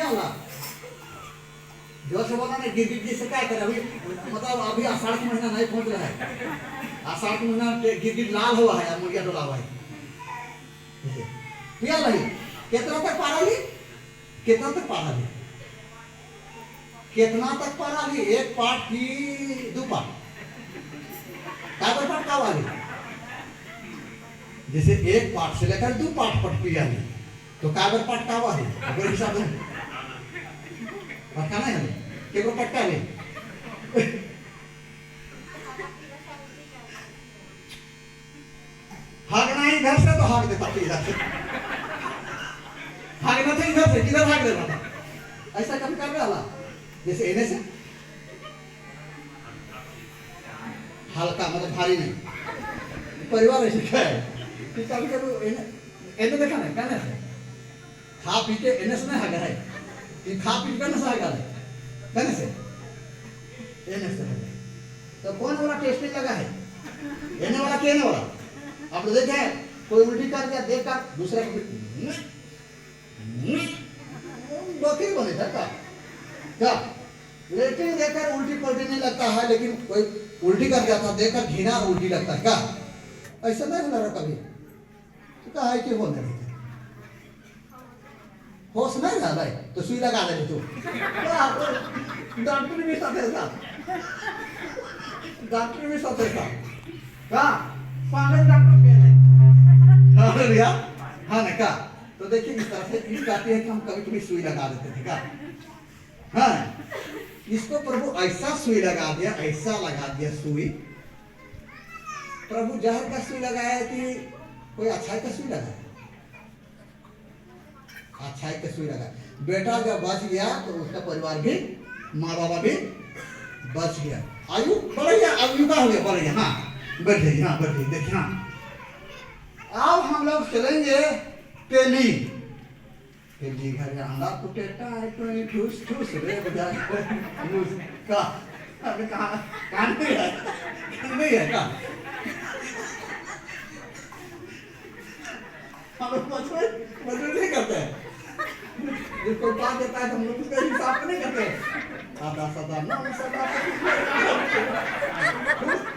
वाला जो से बोला ना गिर गिर से क्या करे अभी मतलब अभी आषाढ़ का महीना नहीं पहुंच रहा है। आषाढ़ का महीना गिर गिर लाल हुआ है मुर्गिया डोला हुआ है पिया नहीं कितना तक पारा ली कितना तक पारा ली कितना तक पारा ली एक पाठ की दो पाठ काबर पाठ का वाली जैसे एक पाठ से लेकर दो पाठ पट पिया ली तो काबर पाठ का वाली अगर हिसाब में पटका नहीं है केवल पटका नहीं भागना ही घर से तो भाग देता इधर से भागना था इधर से किधर भाग देता था ऐसा कभी कर रहा जैसे इन्हें से हल्का मतलब भारी नहीं परिवार ऐसे क्या है कि कभी कभी इन्हें देखा नहीं कहने से खा पी के इन्हें से नहीं हागा है कि खा पी करने से हागा है कहने से इन्हें से तो कौन वाला टेस्टी लगा है इन्हें वाला कहने वाला आप देखे कोई उल्टी कर दिया देख कर दूसरे को बकरी बने था क्या लेकिन देखकर उल्टी पलटी नहीं लगता है लेकिन कोई उल्टी कर दिया था देखकर घिना उल्टी लगता है क्या ऐसा नहीं लगा कभी तो कहा है कि होने नहीं होश नहीं रहा भाई तो सुई लगा दे तू डॉक्टर भी साथ था डॉक्टर भी साथ था क्या पागल डॉक्टर के नहीं हाँ भैया हाँ ना क्या तो देखिए इस तरह से इस कहते हैं कि हम कभी कभी सुई लगा देते थे क्या हाँ इसको प्रभु ऐसा सुई लगा दिया ऐसा लगा दिया सुई प्रभु जहर का सुई लगाया कि कोई अच्छाई का सुई लगाया अच्छाई का सुई लगा बेटा जब बच गया तो उसका परिवार भी माँ बाबा भी बच गया आयु बढ़िया आयु का हो गया बढ़िया हाँ बैठे हाँ बैठे देखिए हाँ अब हम लोग चलेंगे पेली पेली घर अंडा कुटेटा है तो ठूस ठूस रे बजा का अबे कहाँ नहीं है का हम लोग मजबूर नहीं करते हैं जिसको बात देता है हम लोग उसका हिसाब नहीं करते आधा सदा नौ सदा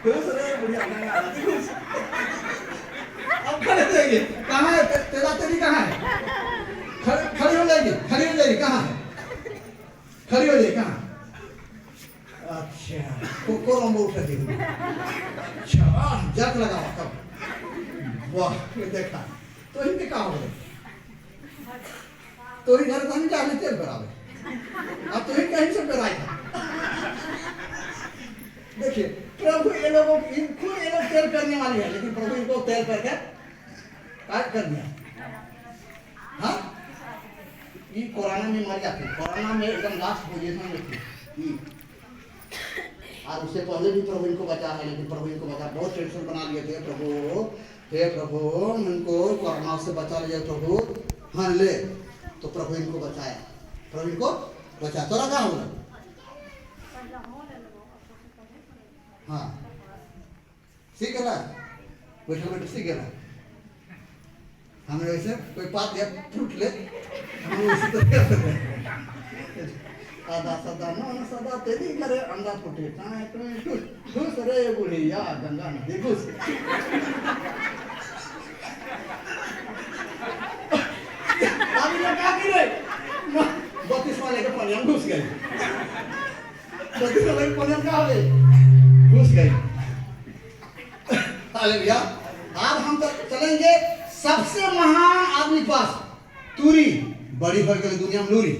ठूस रे बढ़िया ठूस अब खड़े हो जाएंगे कहाँ है तेरा तेरी कहाँ है खड़ी हो जाएगी कहाँ है खड़ी हो जाएगी कहाँ अच्छा को हम उठ देंगे अच्छा जग लगा कब वाह ये देखा तो इनके कहाँ हो गए तो ही घर तो हम जाने तेल बराबर अब तो ही कहीं से डराई था देखिए प्रभु ये लोगों इनको ये लोग तेल करने वाले हैं लेकिन प्रभु इनको तेल करके काट कर दिया हाँ ये कोरोना में मर जाते कोरोना में एकदम लास्ट पोजीशन में थी और उससे पहले भी प्रभु इनको बचा है लेकिन प्रभु इनको बचा बहुत टेंशन बना लिए थे प्रभु हे प्रभु इनको कोरोना से बचा लिया प्रभु हाँ ले तो प्रभु इनको बचाया प्रभु इनको बचा तो रखा होगा हाँ सीख रहा बैठे बैठे सीख रहा हमें वैसे कोई बात या फूट ले हम वैसे तो क्या करते हैं आधा सदा नौ सदा तेरी करे अंडा फूटे कहाँ है घुस रे बुढ़िया गंगा नदी घुस अभी लगा के रे 32 वाले के पानी हम घुस गए 32 वाले के पानी हम कहाँ गए घुस गए हालेलुया अब हम तो चलेंगे सबसे महान आदमी पास तूरी बड़ी भर के दुनिया में नूरी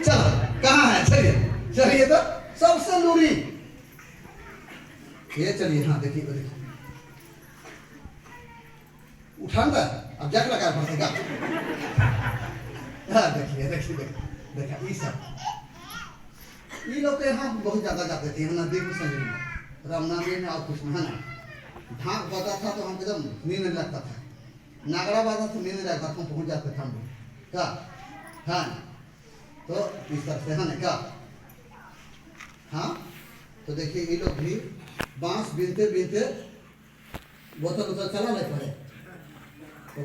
चलो कहाँ है चलिए तो सबसे नूरी ये चलिए हाँ देखिए तो देखिए उठाऊंगा अब जग लगा पड़ेगा हाँ देखिए ये सब ये लोग यहाँ बहुत ज्यादा जाते थे नदी में संजय रामनामी में और कुछ है ना ढाक बजा था तो हम एकदम नींद लगता था नागरा बाजा तो नींद लगता था पहुंच जाते थे हम क्या हाँ तो इस तरह से है ना क्या हाँ तो देखिए ये लोग भी बांस बीनते बीनते बोतल उतल चला ले पड़े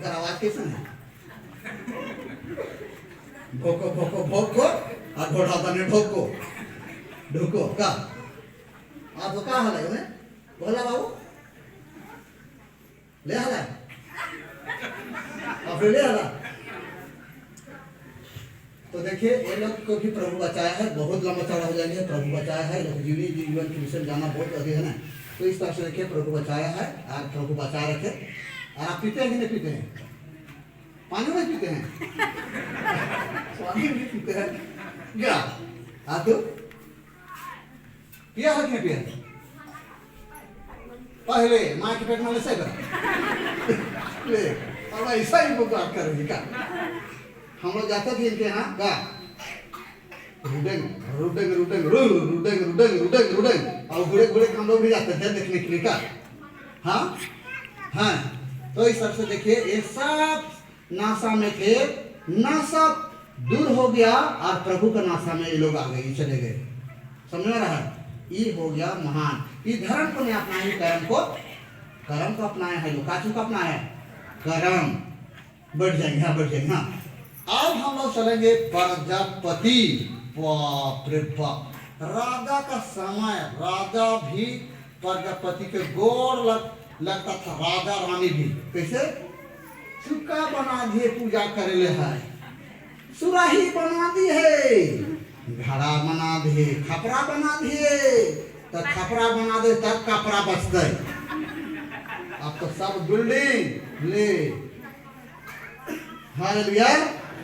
आवाज कैसे है भोको भोको भोको और घोड़ा बने ढोको ढोको का आप तो का हाल है उन्हें बोला बाबू ले हाला आप ले हाला। तो देखिए ये लोग को भी प्रभु बचाया है, बहुत लंबा चौड़ा हो जाएंगे, प्रभु बचाया है, जीवन के विषय जाना बहुत अधिक है ना। तो इस तरह से देखिए प्रभु बचाया है और प्रभु बचा रखे। और आप पीते हैं कि नहीं पीते हैं? पानी में पीते हैं पानी में पीते हैं क्या आप तो पिया है कि नहीं पिया? पहले माँ के पेट में ले ले अब ऐसा ही बात करेंगे क्या? हम लोग जाते थे इनके यहाँ का रुडेंग रुडेंग रुडेंग रुडेंग रुडेंग रुडेंग रुडेंग और गुड़े गुड़े हम लोग भी जाते थे देखने के लिए का। हाँ हाँ तो इस तरह से देखिए ये सब नासा में थे, नासा दूर हो गया और प्रभु का नासा में ये लोग आ गए, चले गए। समझ में रहा? ये हो गया महान। ये धर्म को नहीं अपनाया है, कर्म को अपनाया है। लोग काचू को अपनाया है कर्म। बढ़ जाएंगे हाँ बढ़ जाएंगे हाँ। अब हम लोग चलेंगे प्रजापति। बाप रे बाप, राजा का समय, राजा भी प्रजापति के गोड़ लगता था, राजा रानी भी। कैसे? चुका बना दिए पूजा करे है, सुराही बना दी है, घड़ा बना दिए, खपरा बना दिए, तो खपरा बना दे तब कपड़ा बचते। अब तो सब बिल्डिंग ले हालेलुया।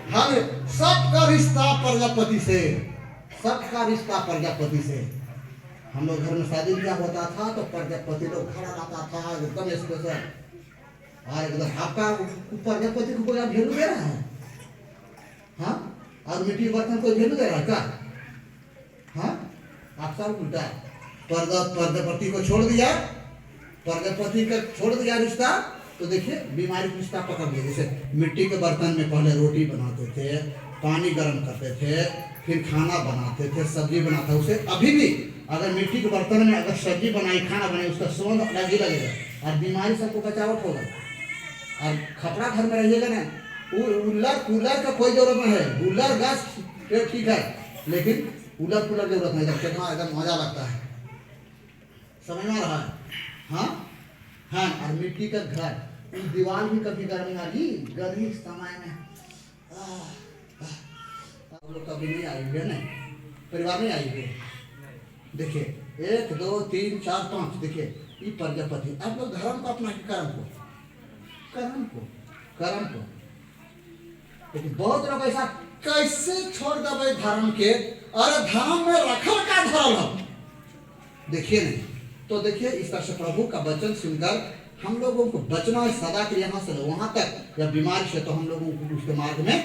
हम सबका रिश्ता प्रजापति से, सबका रिश्ता प्रजापति से। हम लोग घर में शादी ब्याह होता था तो प्रजापति लोग खड़ा रहता था एकदम स्पेशल। और एकदम आपका प्रजापति को कोई आप वैल्यू दे रहा है? हाँ, और मिट्टी बर्तन कोई वैल्यू दे रहा है क्या? हाँ, आप सब उल्टा प्रजापति को छोड़ दिया, प्रजापति का छोड़ दिया रिश्ता। तो देखिए बीमारी रिश्ता पकड़ लिया। जैसे मिट्टी के बर्तन में पहले रोटी बनाते थे, पानी गर्म करते थे, फिर खाना बनाते थे, सब्जी बनाते। उसे अभी भी अगर मिट्टी के बर्तन में अगर सब्जी बनाई, खाना बनाई, उसका स्वाद अलग ही लगेगा और बीमारी सबको बचावट होगा। और खपड़ा घर में रहिएगा ना, कूलर का कोई जरूरत नहीं है। कूलर गैस ठीक है, लेकिन कूलर जरूरत नहीं। एकदम मजा लगता है। समझ में आ रहा है? हाँ हाँ। और मिट्टी का घर, दीवार भी कभी गर्मी आ रही, गर्मी समय में आप लोग कभी नहीं आई हुए, नहीं परिवार नहीं आई हुए। देखिए 1 2 3 4 5 देखिए ये प्रजापति। आप लोग धर्म को अपना के कर्म को लेकिन बहुत लोग ऐसा कैसे छोड़ दे धर्म के। अरे धर्म में रखल का धर्म हम देखिए नहीं। तो देखिए इस तरह से प्रभु का वचन सुनकर हम लोगों को बचना है सदा के यहाँ से वहां तक। या बीमारी से तो हम लोगों को उसके मार्ग में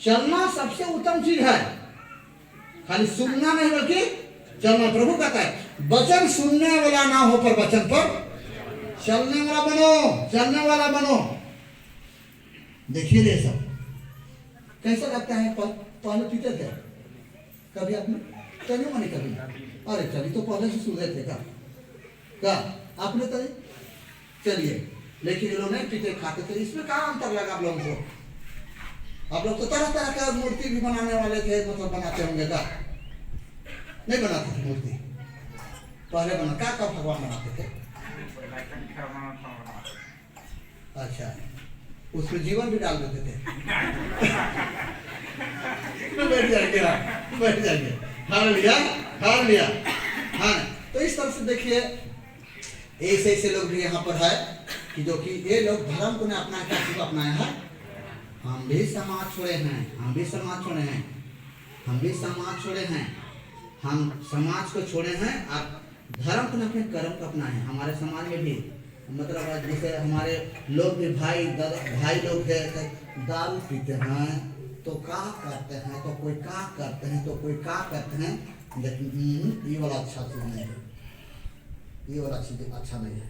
चलना सबसे उत्तम चीज है। खाली सुनना नहीं बल्कि चलना। प्रभु कहता है वचन सुनने वाला ना हो पर वचन पर चलने वाला बनो, चलने वाला बनो। देखिए ये सब कैसा लगता है? पहले पीते थे कभी आपने? चलिए मनी कभी? अरे चलिए तो पहले से सुन रहे थे क्या आपने? तो चलिए, लेकिन ये लोग नहीं पीते खाते थे। इसमें क्या अंतर लगा आप लोगों को? आप लोग तो तरह तरह का मूर्ति भी बनाने वाले थे, मतलब बनाते होंगे क्या? नहीं बनाते थे मूर्ति पहले? बना क्या भगवान बनाते थे? अच्छा, उसमें जीवन भी डाल देते थे। बैठ जाएंगे हार लिया। हाँ, तो इस तरह से देखिए ऐसे लोग भी यहाँ पर है कि जो कि ये लोग धर्म को नहीं अपनाया, क्या अपनाया है? हम भी समाज छोड़े हैं, हम समाज छोड़े हैं, हम समाज को छोड़े हैं और धर्म को अपने कर्म को अपनाए हैं। हमारे समाज में भी मतलब जैसे हमारे लोग भी भाई लोग है, दारू पीते हैं तो क्या करते हैं, तो कोई क्या करते हैं, तो कोई क्या करते हैं। लेकिन ये वाला अच्छा चीज नहीं है, ये वाला चीज अच्छा नहीं है।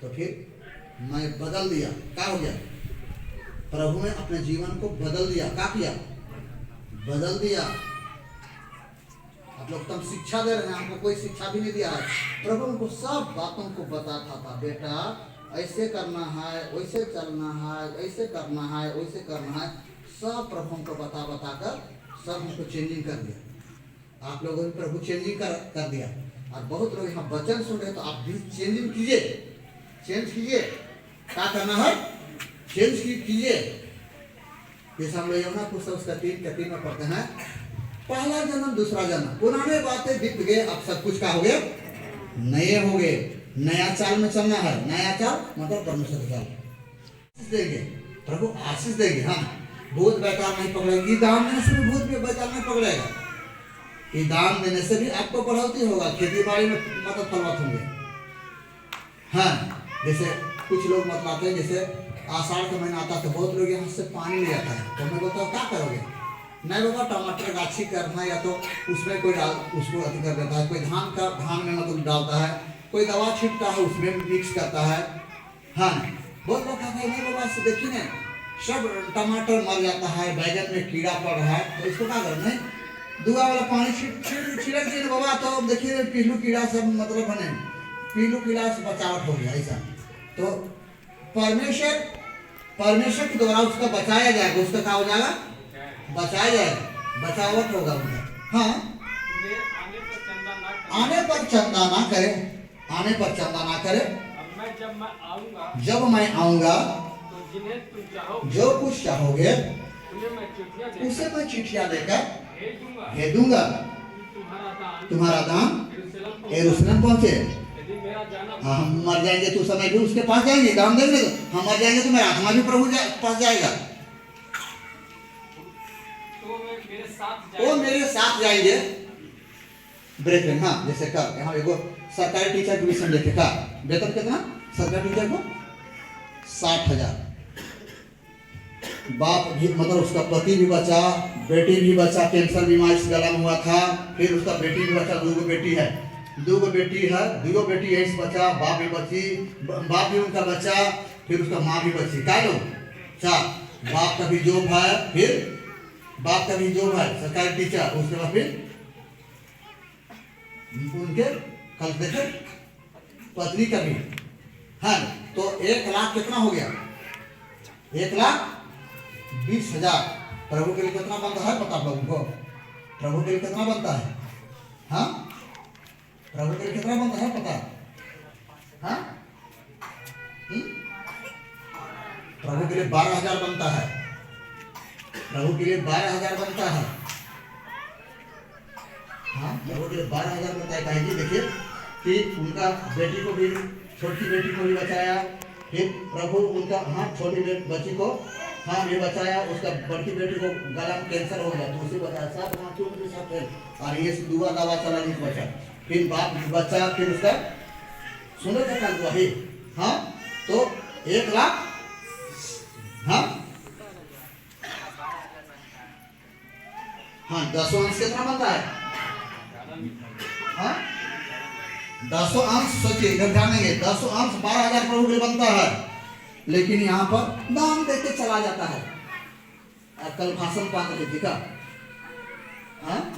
तो फिर मैं बदल दिया, क्या हो गया? प्रभु ने अपने जीवन को बदल दिया। क्या किया? बदल दिया। आप लोग तुम शिक्षा दे रहे हैं, हमको कोई शिक्षा भी नहीं दिया है। प्रभु उनको सब बातों को बताता था, बेटा ऐसे करना है, वैसे चलना है, ऐसे करना है, वैसे करना है, सब प्रभु हमको बता बता कर सब हमको चेंजिंग कर दिया। आप लोगों ने प्रभु चेंजिंग कर दिया। और बहुत लोग यहाँ वचन सुन रहे तो आप भी चेंजिंग कीजिए, चेंज कीजिए। क्या करना है? चेंज कीजिए। जैसे हम लोग यमुना पुस्तक उसका 3 में पढ़ते हैं, पहला जन्म दूसरा जन्म, पुराने बातें बीत गए, अब सब कुछ का हो गया, नए हो गए। नया चाल में चलना है। नया चाल मतलब परमेश्वर का चाल देंगे, प्रभु आशीष देंगे। हम भूत बैताल नहीं पकड़ेगी, दान देने से भी भूत भी बैताल नहीं पकड़ेगा। कि दान देने से भी आपको बढ़ोतरी होगा, खेती बाड़ी में मतलब फलवत होंगे। हाँ, जैसे कुछ लोग मतलाते हैं, जैसे आषाढ़ का महीना आता है तो बहुत लोग यहाँ से पानी ले जाता है, तो मैं बताओ क्या करोगे? नहीं बाबा, टमाटर गाछी करना, या तो उसमें कोई उसको अति कर देता है, कोई धान में मतलब डालता है, कोई दवा छिड़कता है उसमें मिक्स करता है। हाँ, बहुत लोग कहते हैं नहीं बाबा, से देखिए ना सब टमाटर मर जाता है, बैगन में कीड़ा पड़ रहा है, तो इसको क्या करना है? दुआ वाला पानी छिड़क दिए बाबा, तो देखिए पीलू कीड़ा सब मतलब बने, पीलू कीड़ा से बचावट हो गया। ऐसा तो परमेश्वर के द्वारा उसका बचाया जाएगा, उसका क्या हो जाएगा? बचाया जाएगा, बचावट होगा उनका। हाँ, आने पर चंदा ना करे, आने पर चंदा ना करे। जब मैं आऊंगा तो जो कुछ चाहोगे उसे मैं चिट्ठियां देकर भेज दूंगा। तुम्हारा दान यरूशलेम पहुंचे। हाँ, हम मर जाएंगे तो समय भी उसके पास जाएंगे, दाम देंगे तो हम मर जाएंगे तो मेरा आत्मा भी प्रभु पास जाएगा। वो मेरे साथ जाएंगे। ब्रेक में, हाँ, जैसे कर यहाँ एगो सरकारी टीचर की विषय देखे का वेतन कितना सरकारी टीचर को 60,000। बाप भी मतलब उसका पति भी बचा, बेटी भी बचा, कैंसर बीमारी से गला में हुआ था, फिर उसका बेटी भी बचा, 2 बेटी है, 2 बेटी है, 2 बेटी यही से बचा, बाप भी बची, बाप भी उनका बचा, फिर उसका माँ भी बची। क्या लोग? 4। बाप का भी जॉब है, फिर बाप का भी जॉब है सरकारी टीचर, उसके बाद फिर उनके कल देखे पत्नी का भी है। तो 1 लाख कितना हो गया? 1,20,000। प्रभु के लिए कितना बनता है पता प्रभु को? प्रभु के लिए कितना बनता है? हाँ, प्रभु के लिए कितना बनता है पता? हाँ, प्रभु के लिए 12,000 बनता है। प्रभु के लिए 12,000 बनता है। हाँ, प्रभु के लिए 12,000 बनता है। कहेंगे देखिए कि उनका बेटी को भी, छोटी बेटी को भी बचाया, फिर प्रभु उनका, हाँ, छोटी बच्ची को हाँ भी बचाया, उसका बड़ी बेटी को गला में कैंसर हो गया तो उसे बचाया, सब हाथियों के साथ है। और ये दुआ दवा चला नहीं बचा, फिर बाप बच्चा, फिर उसका सुनो क्या हुआ है। हाँ, तो 1 लाख, हाँ हाँ, 10 अंश कितना बनता है? हाँ, 10 अंश सोचिए, इधर जानेंगे, 10 अंश 12,000 प्रभु के लिए बनता है। लेकिन यहाँ पर दान देके चला जाता है। कल भाषण पाते थे, देखा? हाँ,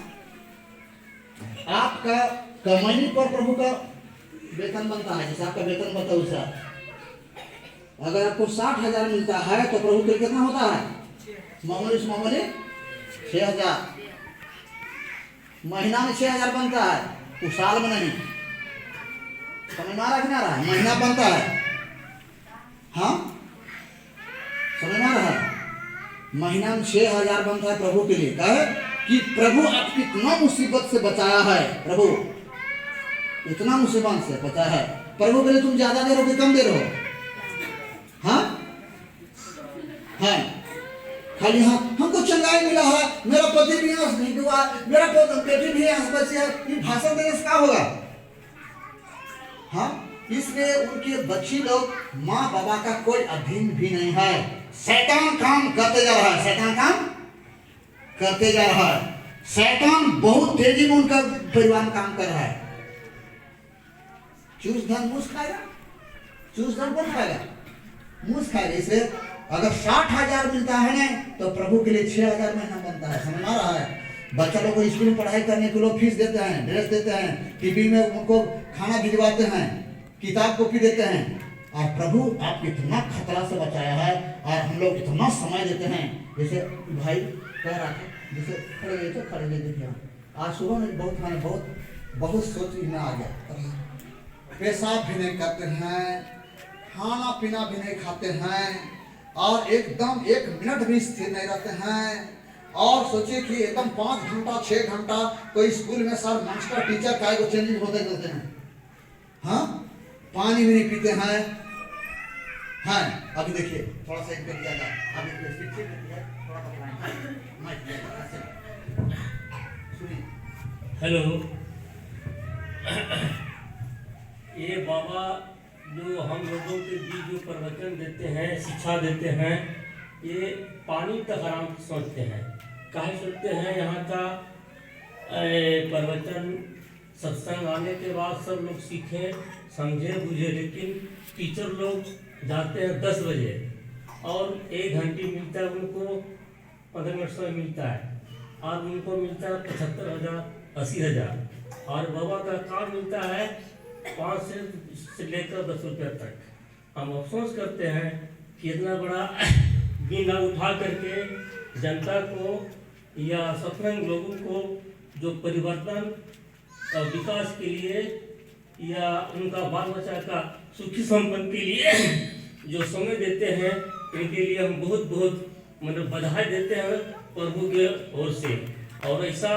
आपका कमाई पर प्रभु का वेतन बनता है, जैसे आपका वेतन बनता है उसका। अगर आपको 60,000 मिलता है तो प्रभु के लिए कितना होता है? मामूली 6,000। महीना में 6,000 बनता है, तो साल में नहीं। समझ में आ रहा कि ना रहा है? महीना बनता है। हाँ, समझ में आ रहा है? महीना में 6,000 बनता है प्रभु के लिए। कहे कि प्रभु आपको इतना मुसीबत से बचाया है, प्रभु इतना मुसीबत से बचाया है, प्रभु के लिए तुम ज्यादा दे रहे हो कि कम दे रहे हो? हाँ, हाँ, खाली हाँ हमको चंगाई मिला है, मेरा पति भी यहाँ नहीं हुआ, मेरा बेटी भी यहाँ बची है, ये भाषण देने से क्या होगा? हाँ, इसलिए उनके बच्ची लोग माँ बाबा का कोई अधीन भी नहीं है। शैतान काम करते जा रहा है, शैतान काम करते जा रहा है। शैतान बहुत तेजी में उनका परिवार में काम कर रहा है। चूस धन मूस खाएगा, चूस धन कौन खाएगा? मूस खाएगा। इसलिए अगर 60,000 मिलता है ना तो प्रभु के लिए 6,000 महीना बनता है। समझ आ रहा है? बच्चा लोग को स्कूल में पढ़ाई करने के लोग फीस देते हैं, ड्रेस देते हैं, टीवी में उनको खाना भिजवाते हैं, किताब कॉपी देते हैं। और प्रभु आपको इतना खतरा से बचाया है और हम लोग इतना समय देते हैं। जैसे भाई कह रहा था, जैसे खड़े हुए थे, खड़े हुए देखिए आज सुबह में बहुत सोच में आ गया। पेशाब भी नहीं करते हैं, खाना पीना भी नहीं खाते हैं और एकदम 1 मिनट भी स्थिर नहीं रहते हैं। और सोचिए कि एकदम 5 घंटा 6 घंटा कोई स्कूल में सर मास्टर टीचर का को चेंजिंग होते रहते हैं। हाँ, पानी भी नहीं पीते हैं। हाँ, अभी देखिए थोड़ा सा इनका दिया जाए, अभी थोड़ा सुनिए। हेलो, ये बाबा जो हम लोगों के बीच जो प्रवचन देते हैं, शिक्षा देते हैं, ये पानी तक आराम सोचते हैं। काहे सोचते हैं? यहाँ का प्रवचन सत्संग आने के बाद सब लोग सीखे समझे बुझे, लेकिन टीचर लोग जाते हैं 10 बजे और 1 घंटे मिलता है उनको, 15 मिनट समय मिलता है और उनको मिलता है 75,000 80,000 और बाबा का काम मिलता है 5 से लेकर 10 रुपये तक। हम अफसोस करते हैं कि इतना बड़ा बिना उठा करके जनता को या सत्संग लोगों को जो परिवर्तन और विकास के लिए या उनका बाल बच्चा का सुखी संपन्न के लिए जो समय देते हैं, इनके लिए हम बहुत मतलब बधाई देते हैं प्रभु के ओर से। और ऐसा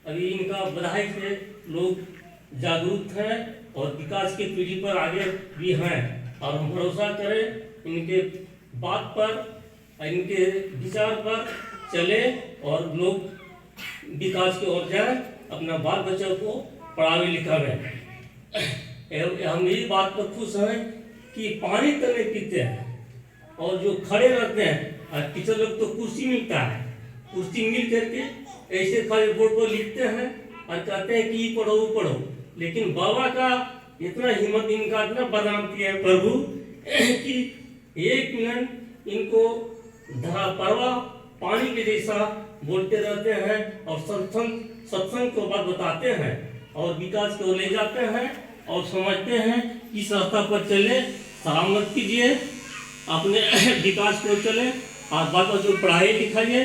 अभी इनका बधाई से लोग जागरूक हैं और विकास की पीढ़ी पर आगे भी हैं और हम भरोसा करें इनके बात पर, इनके विचार पर चले और लोग विकास की ओर जाए, अपना बाल बच्चों को पढ़ावे लिखावे। हम यही बात पर खुश हैं कि पानी तो नहीं पीते हैं और जो खड़े रहते हैं, और टीचर लोग तो कुर्सी मिलता है, कुर्सी मिल करके ऐसे खाली बोर्ड पर लिखते हैं और कहते हैं कि ये पढ़ो वो पढ़ो। लेकिन बाबा का इतना हिम्मत, इनका इतना बदनाम किया है प्रभु कि 1 मिनट इनको धरा परवा पानी के जैसा बोलते रहते हैं और सत्संग को बात बताते हैं और विकास को ले जाते हैं और समझते हैं कि इस रास्ता पर चले, शराब मत कीजिए, अपने विकास को चले और बात जो पढ़ाई लिखाइए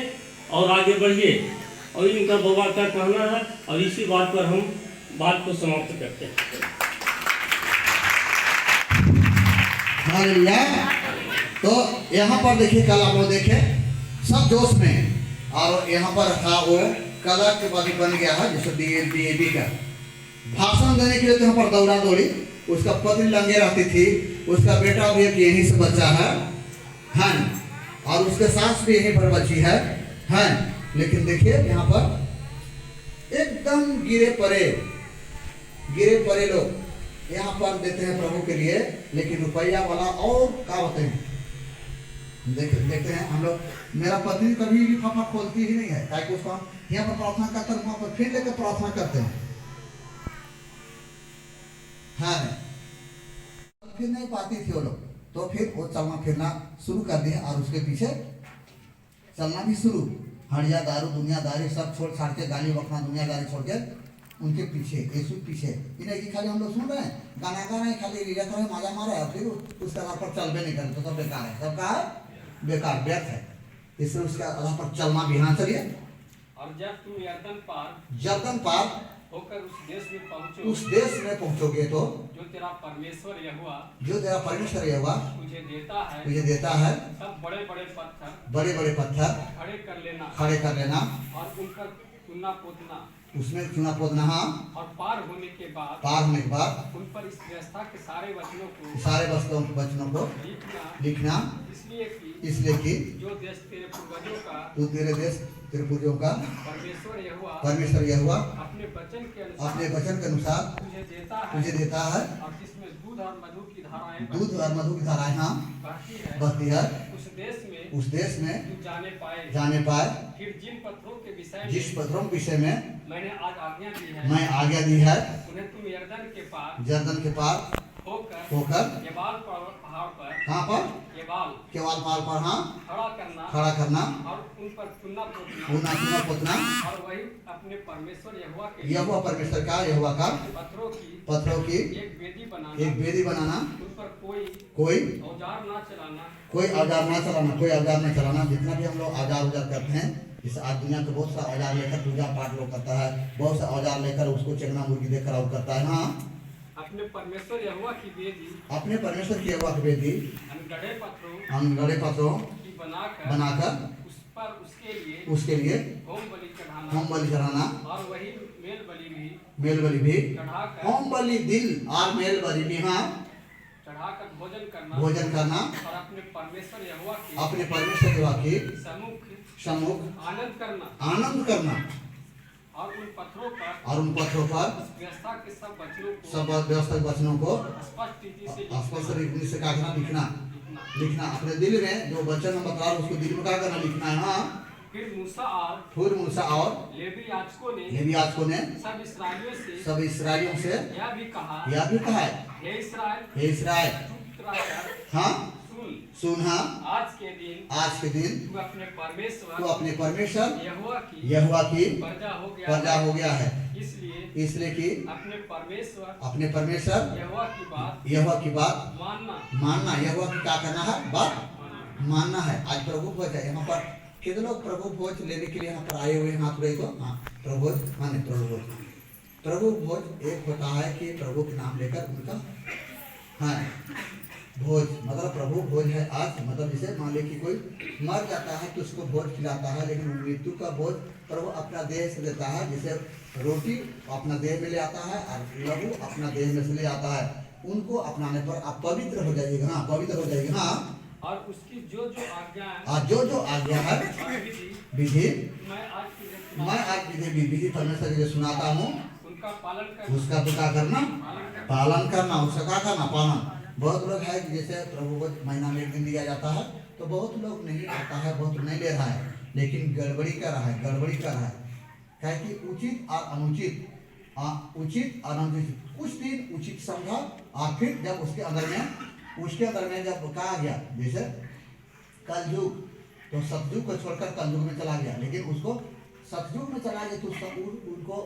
और आगे बढ़िए। और इनका बाबा का कहना है और इसी बात पर हम बात को समाप्त करते हैं। तो यहाँ पर देखिए, कल आप लोग देखे सब जोश में, और यहाँ पर था वो कला के बाद बन गया है जैसे DAB का भाषण देने के लिए। तो यहाँ पर दौड़ा दौड़ी, उसका पत्नी लंगे रहती थी, उसका बेटा भी यहीं से बच्चा है, और उसके सास भी यहीं पर बची है। लेकिन देखिए यहाँ पर एकदम गिरे पड़े लोग यहाँ पर देते हैं प्रभु के लिए, लेकिन रुपया वाला और क्या होते हैं देखते हैं हम लोग। मेरा पत्नी कभी लिफाफा खोलती ही नहीं है, ताकि उसको हम यहाँ पर प्रार्थना करते हैं, वहाँ पर फिर लेकर प्रार्थना करते हैं। फिर नहीं पाती थी वो लोग, तो फिर वो चलना फिरना शुरू कर दिया और उसके पीछे चलना भी शुरू। हड़िया दारू दुनियादारी सब छोड़ छाड़ के, गाली बकना दुनियादारी छोड़ के उनके पीछे, यीशु पीछे। इन्हें कि खाली हम लोग सुन रहे हैं, गाना गा रहे हैं, खाली रीला कर रहे हैं, मजा मारा है, फिर उसका आधार पर चल भी नहीं करते, तो सब बेकार है, सबका है बेकार व्यर्थ है। इसलिए उसका आधार पर चलना भी। हाँ चलिए। और जब तुम यरदन पार होकर उस देश में पहुंचोगे तो जो तेरा परमेश्वर यहोवा तुझे देता है सब बड़े बड़े पत्थर खड़े कर लेना और उन पर चुना पोतना, उसमें चुना पोतना। और पार होने के बाद उन पर इस व्यवस्था के सारे वचनों को लिखना, इसलिए कि जो देश तेरे पूर्वजों का तेरे पूर्वजों का परमेश्वर यहोवा अपने वचन के अनुसार तुझे देता है, और जिसमें दूध और मधु की धाराएं बहती है। उस देश में तू जाने पाए। फिर जिस पत्थरों के विषय में मैंने आज मैं आज्ञा दी है, उन्हें तुम यरदन के पार होकर यबाल पहाड़ पर कहाँ पर केवल पाल पर हाँ खड़ा करना और उन पर चुनना पोतना और वही अपने परमेश्वर यहोवा परमेश्वर का यहोवा का पत्थरों की एक वेदी बनाना उन पर कोई कोई औजार ना चलाना कोई औजार ना चलाना जितना भी हम लोग औजार करते हैं इस आज दुनिया के बहुत सा औजार लेकर पूजा पाठ लोग करता है, बहुत सा औजार लेकर उसको चंगना मुर्गी देकर और करता है। हाँ अपने परमेश्वर यहोवा की वेदी गढ़े पत्थरों की बनाकर उस पर उसके लिए होम बलि चढ़ाना और वही मेल बलि भी चढ़ाकर होम बलि दिल और मेल बलि भी हाँ चढ़ाकर भोजन करना और अपने परमेश्वर यहोवा की सम्मुख आनंद करना और उन पत्थरों पर व्यवस्था के सब वचनों को स्पष्ट रीति से लिखना अपने दिल में जो वचन हम बता रहे उसको दिल में क्या करना लिखना है। हाँ फिर मूसा और लेवी याजकों ने सब इसराइलियों से यह भी कहा है हे हे इस्राएल चुप रहकर हाँ सुन हाँ आज के दिन तू अपने परमेश्वर यहोवा की प्रजा हो गया है इसलिए कि अपने परमेश्वर यहोवा की बात मानना यहोवा की क्या करना है बात मानना है। आज प्रभु भोज है यहाँ पर कितने लोग प्रभु भोज लेने के लिए यहाँ पर आए हुए हाथ उड़े तो हाँ प्रभु भोज एक होता है कि प्रभु के नाम लेकर उनका हाँ भोज मतलब प्रभु भोज है आज मतलब जैसे मान ली कि कोई मर जाता है तो उसको भोज खिलाता है, लेकिन मृत्यु का भोज प्रभु अपना देह से देता है। जैसे रोटी अपना देह में ले आता है और लहू अपना देह में से ले आता है, उनको अपनाने पर आप पवित्र हो जाइएगा। हाँ पवित्र हो जाइएगा। हाँ और उसकी जो आज्ञा है विधि मैं आज विधि परमेश्वर जी सुनाता हूँ उसका क्या करना पालन करना उसका क्या करना पालन। बहुत लोग है कि जैसे प्रभु को महीना में एक दिन दिया जाता है तो बहुत लोग नहीं आता है, बहुत नहीं ले रहा है, लेकिन गड़बड़ी कर रहा है क्या कि उचित और अनुचित कुछ दिन उचित समझा और फिर जब उसके अंदर में जब कहा गया जैसे कलयुग तो सतयुग को छोड़कर कलयुग में चला गया, लेकिन उसको सतयुग में चला गया तो उनको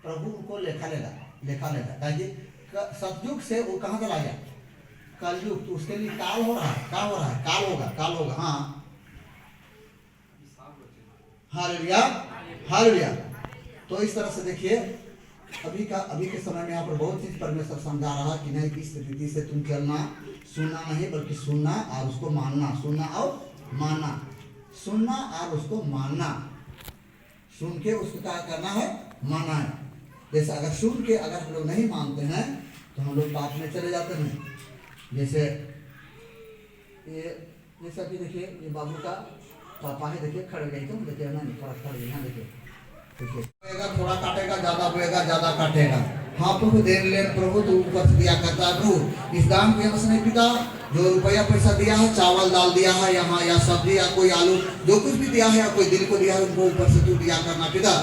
प्रभु उनको लेखा लेगा ताकि सतयुग से वो कहाँ चला गया कलयुग, तो उसके लिए काल हो रहा है काल होगा। हाँ हालेलुया। तो इस तरह से देखिए अभी के समय में यहाँ पर बहुत चीज परमेश्वर समझा रहा है कि नहीं किस रीति से तुम चलना, सुनना नहीं बल्कि सुनना और उसको मानना, सुन के उसको क्या करना है मानना है। जैसे अगर सुन के अगर हम लोग नहीं मानते हैं तो हम लोग पाप में चले जाते हैं। जैसे अभी देखिए ये बाबू का पापा है, देखिए खड़े गए तुम देखिए ना थोड़ा खड़े यहाँ देखिए थोड़ा काटेगा ज्यादा होएगा ज्यादा काटेगा। हाँ प्रभु देर लेन प्रभु तू ऊपर दिया करता है प्रभु इस दान के नहीं पिता जो रुपया पैसा दिया है, चावल दाल दिया है यहाँ या सब्जी या कोई आलू जो कुछ भी दिया है या कोई दिल को दिया है उनको ऊपर से तू दिया करना पिता,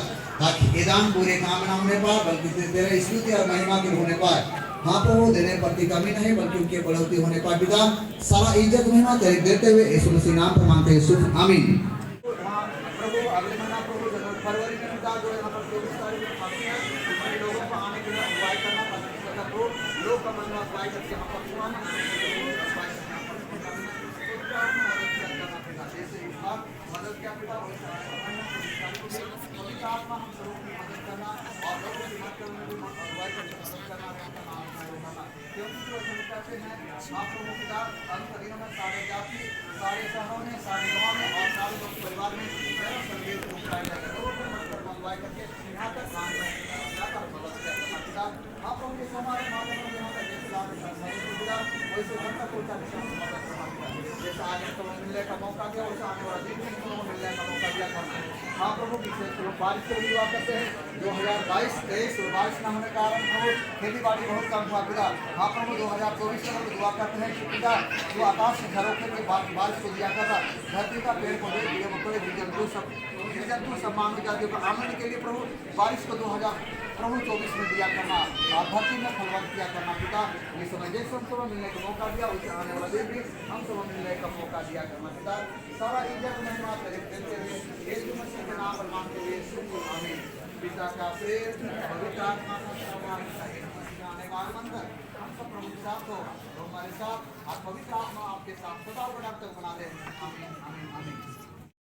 ताकि ये दान पूरे काम ना होने पाए बल्कि तेरे स्तुति और महिमा के होने पाए। हाँ प्रभु देने पर कमी नहीं बल्कि उनके बढ़ोतरी होने पाए पिता। सारा इज्जत महिमा तेरे देते हुए यीशु मसीह नाम पर मांगते हैं शुभ आमीन। प्रभु अगले महीना प्रभु फरवरी में पिता जो यहाँ पर 24 तारीख को खाते हैं लोगों को आने के लिए अगुवाई करना लोग का मन अगुवाई करके यहाँ पर मदद क्या पिता आत्मा हम स्वरूप की मदद करना और लोगों की मदद करने में अगुवाई करके मदद करना क्योंकि जो हम कहते हैं आप लोगों के साथ अंत दिनों में सारे जाति सारे शहरों में सारे गाँव में और सारे लोग परिवार में संदेश को फैलाया जाएगा। लोगों को मदद अगुवाई करके यहाँ तक काम आप लोगों के हमारे माध्यम से यहाँ तक जैसे वैसे घर तक पहुँचा जैसे आज हमको मिलने का मौका दिया वैसे आने वाला दिन में लोगों को मिलने का मौका दिया करना। हाँ प्रभु बारिश के लिए दुआ करते हैं 2022-23 बारिश न होने के कारण प्रभु खेती बाड़ी बहुत कम हुआ पिता। हाँ प्रभु 2024 में दुआ करते हैं कि पिता जो आकाश से घरों के बारिश को दिया करता धरती का पेड़ पौधे कीड़े मकोड़े जीव जंतु सब मांग जाते आनंद के लिए प्रभु बारिश को 2024 में दिया करना और धरती में फलवंत किया करना पिता। ये समय जैसे हम सब मिलने का मौका दिया उसे आने वाले दिन भी हम सब मिलने का मौका दिया करना पिता सारा इज्जत महिमा तेरे देते हुए यीशु मसीह के नाम पर मांगते हुए आमीन। पिता का प्रेम पवित्र आत्मा का सहभाग आने का आनंद हम सब प्रभु के साथ हो और हमारे साथ आप पवित्र आत्मा आपके साथ सदा बना दे आमीन।